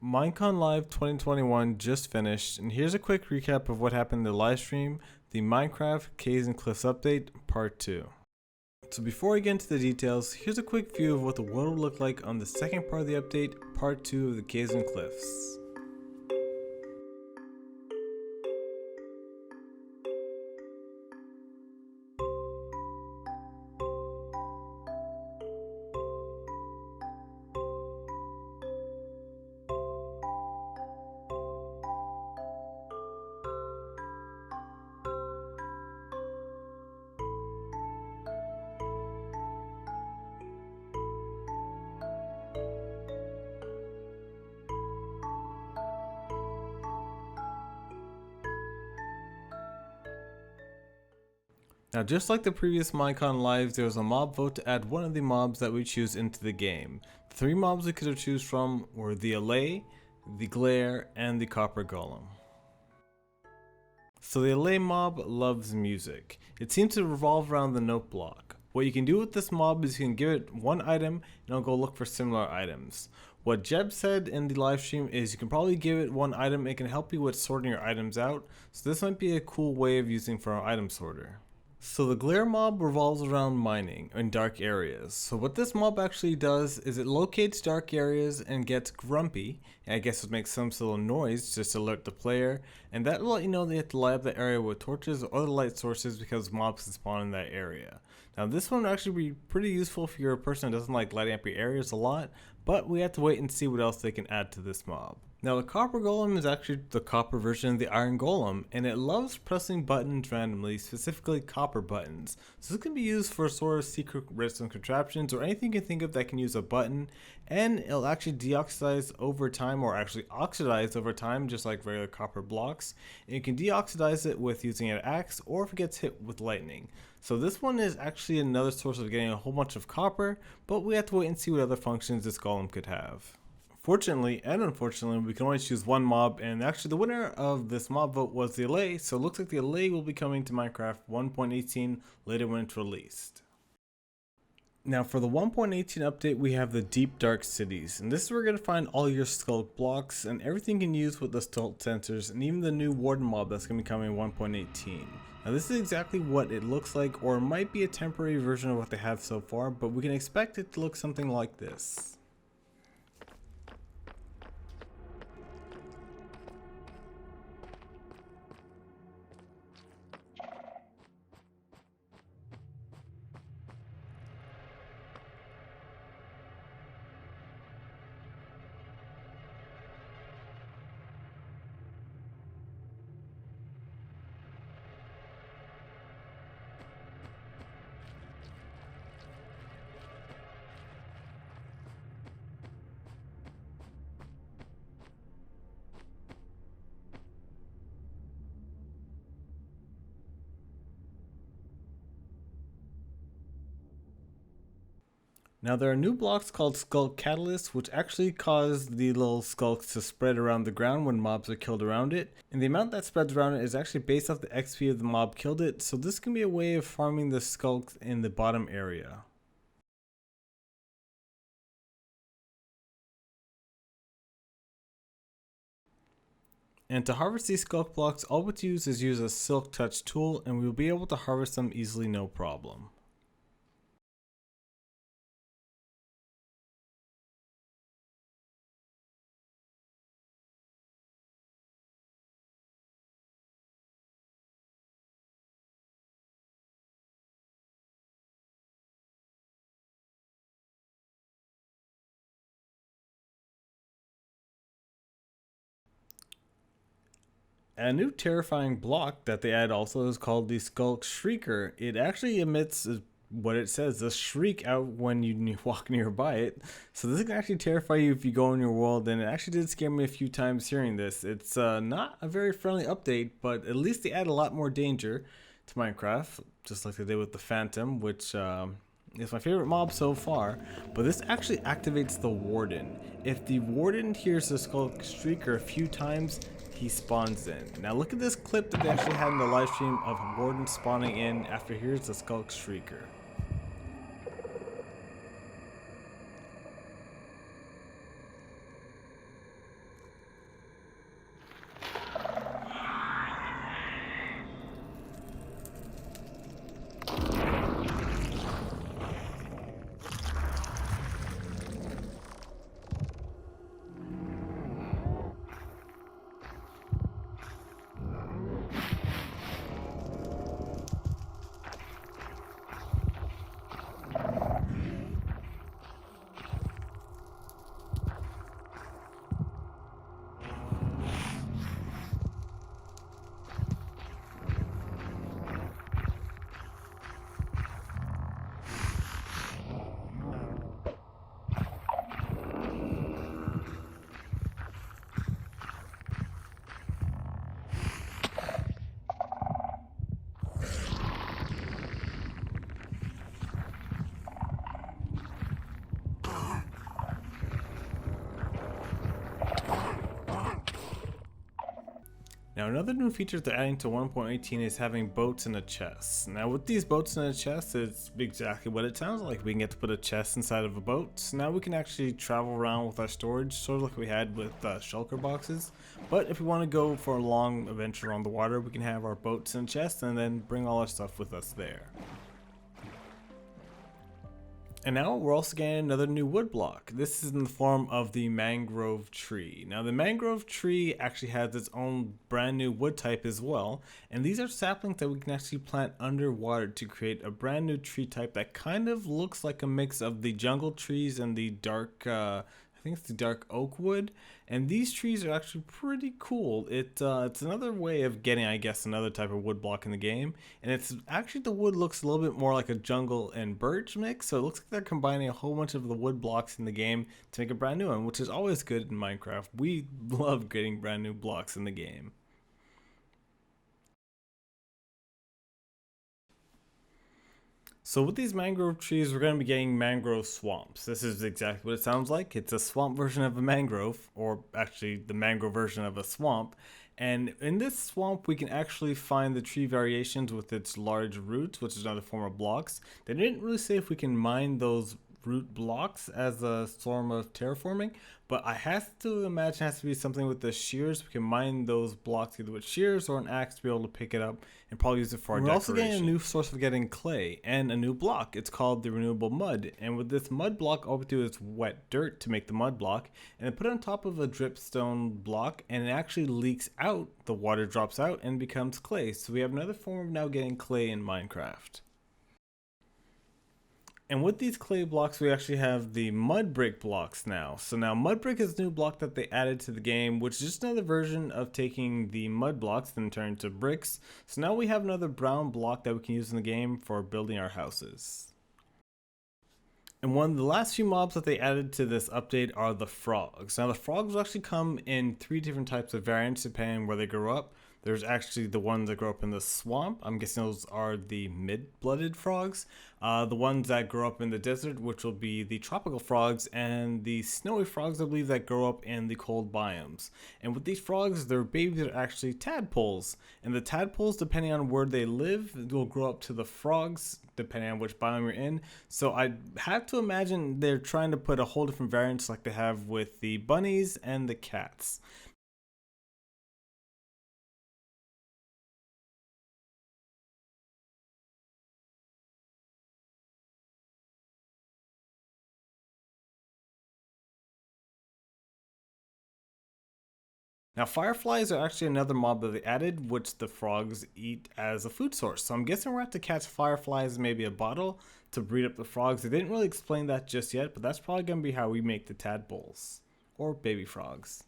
Minecon Live 2021 just finished, and here's a quick recap of what happened in the live stream, the Minecraft Caves and Cliffs update, part 2. So before I get into the details, here's a quick view of what the world will look like on the second part of the update, part 2 of the Caves and Cliffs. Now, just like the previous Minecon Lives, there was a mob vote to add one of the mobs that we choose into the game. The 3 mobs we could have choose from were the Allay, the Glare, and the Copper Golem. So the Allay mob loves music. It seems to revolve around the note block. What you can do with this mob is you can give it one item and it'll go look for similar items. What Jeb said in the live stream is you can probably give it one item, it can help you with sorting your items out, so this might be a cool way of using for our item sorter. So the glare mob revolves around mining in dark areas. So what this mob actually does is it locates dark areas and gets grumpy. And I guess it makes some sort of noise just to alert the player. And that will let you know they have to light up the area with torches or other light sources because mobs can spawn in that area. Now this one will actually be pretty useful if you're a person that doesn't like lighting up your areas a lot. But we have to wait and see what else they can add to this mob. Now the copper golem is actually the copper version of the iron golem, and it loves pressing buttons randomly, specifically copper buttons. So this can be used for sort of secret redstone contraptions or anything you can think of that can use a button, and it'll actually deoxidize over time, or actually oxidize over time, just like regular copper blocks. And you can deoxidize it with using an axe, or if it gets hit with lightning. So this one is actually another source of getting a whole bunch of copper, but we have to wait and see what other functions this golem could have. Fortunately and unfortunately, we can only choose one mob, and actually the winner of this mob vote was the Allay, so it looks like the Allay will be coming to Minecraft 1.18 later when it's released. Now for the 1.18 update, we have the Deep Dark Cities, and this is where you're going to find all your sculk blocks and everything you can use with the sculk sensors, and even the new warden mob that's going to be coming in 1.18. Now this is exactly what it looks like, or it might be a temporary version of what they have so far, but we can expect it to look something like this. Now there are new blocks called Skulk Catalysts, which actually cause the little skulks to spread around the ground when mobs are killed around it, and the amount that spreads around it is actually based off the XP of the mob killed it, so this can be a way of farming the skulks in the bottom area. And to harvest these skulk blocks, all we have to use is use a Silk Touch tool, and we will be able to harvest them easily, no problem. A new terrifying block that they add also is called the Skulk Shrieker. It actually emits what it says, a shriek out when you walk nearby it. So this can actually terrify you if you go in your world, and it actually did scare me a few times hearing this. It's not a very friendly update, but at least they add a lot more danger to Minecraft, just like they did with the Phantom, which is my favorite mob so far. But this actually activates the warden. If the warden hears the Skulk Shrieker a few times, he spawns in. Now look at this clip that they actually had in the live stream of warden spawning in after here's the Skulk Shrieker. Now another new feature they're adding to 1.18 is having boats in a chest. Now with these boats in a chest, it's exactly what it sounds like. We can get to put a chest inside of a boat. So now we can actually travel around with our storage, sort of like we had with shulker boxes. But if we want to go for a long adventure on the water, we can have our boats in a chest and then bring all our stuff with us there. And now we're also getting another new wood block. This is in the form of the Mangrove Tree. Now the Mangrove Tree actually has its own brand new wood type as well. And these are saplings that we can actually plant underwater to create a brand new tree type that kind of looks like a mix of the jungle trees and the dark, I think it's the dark oak wood. And these trees are actually pretty cool. It's another way of getting, I guess, another type of wood block in the game. And it's actually, the wood looks a little bit more like a jungle and birch mix. So it looks like they're combining a whole bunch of the wood blocks in the game to make a brand new one, which is always good in Minecraft. We love getting brand new blocks in the game. So with these mangrove trees, we're going to be getting mangrove swamps. This is exactly what it sounds like. It's a swamp version of a mangrove, or actually the mangrove version of a swamp. And in this swamp, we can actually find the tree variations with its large roots, which is another form of blocks. They didn't really say if we can mine those root blocks as a form of terraforming, but I have to imagine it has to be something with the shears. We can mine those blocks either with shears or an axe to be able to pick it up and probably use it for our decoration. We're also getting a new source of getting clay and a new block. It's called the renewable mud, and with this mud block, all we do is wet dirt to make the mud block and then put it on top of a dripstone block, and it actually leaks out. The water drops out and becomes clay. So we have another form of now getting clay in Minecraft. And with these clay blocks, we actually have the mud brick blocks now. So now mud brick is a new block that they added to the game, which is just another version of taking the mud blocks and turn into bricks. So now we have another brown block that we can use in the game for building our houses. And one of the last few mobs that they added to this update are the frogs. Now the frogs will actually come in 3 different types of variants depending on where they grow up. There's actually the ones that grow up in the swamp. I'm guessing those are the mid-blooded frogs. The ones that grow up in the desert, which will be the tropical frogs, and the snowy frogs, I believe, that grow up in the cold biomes. And with these frogs, their babies are actually tadpoles. And the tadpoles, depending on where they live, will grow up to the frogs, depending on which biome you're in. So I have to imagine they're trying to put a whole different variants like they have with the bunnies and the cats. Now fireflies are actually another mob that they added, which the frogs eat as a food source. So I'm guessing we're going to have to catch fireflies in maybe a bottle to breed up the frogs. They didn't really explain that just yet, but that's probably going to be how we make the tadpoles, or baby frogs.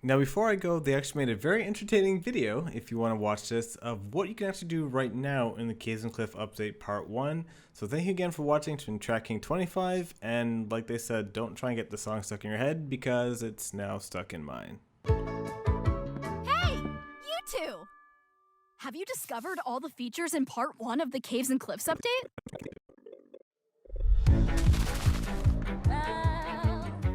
Now before I go, they actually made a very entertaining video, if you want to watch this, of what you can actually do right now in the Caves and Cliff update part 1. So thank you again for watching to Tracking 25, and like they said, don't try and get the song stuck in your head because it's now stuck in mine. Hey, you two! Have you discovered all the features in part 1 of the Caves and Cliffs update?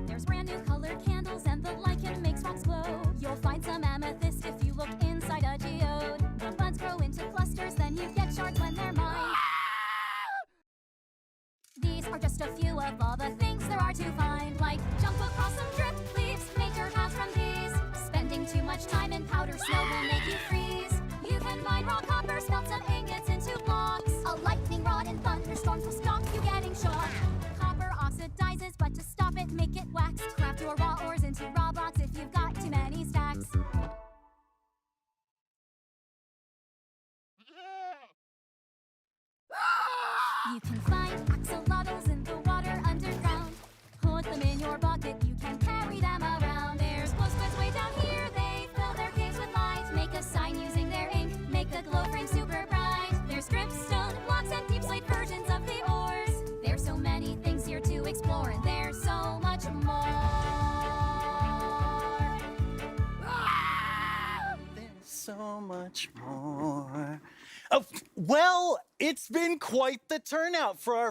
There's brand new colored candles and the lichen makes rocks glow. You'll find some amethyst if you look inside a geode. The buds grow into clusters, then you get shards when they're mined. These are just a few of all the things there are to find, like jump across some drift leaves, make your house from these. Spending too much time in powder snow will make you freeze. You can mine raw copper, smelt some ingots into blocks. A lightning rod in thunderstorms will stop you getting shocked. Copper oxidizes, but to stop it, make it wax. Craft your raw ores into raw blocks if you've got too many stacks. You can find axolotls in the water underground. Put them in your bucket, you can carry them around. There's glow squids way down here, they fill their caves with light. Make a sign using their ink, make the glow frame super bright. There's dripstone blocks and deep slate versions of the ores. There's so many things here to explore, and there's so much more. There's so much more. Oh, well, it's been quite the turnout for our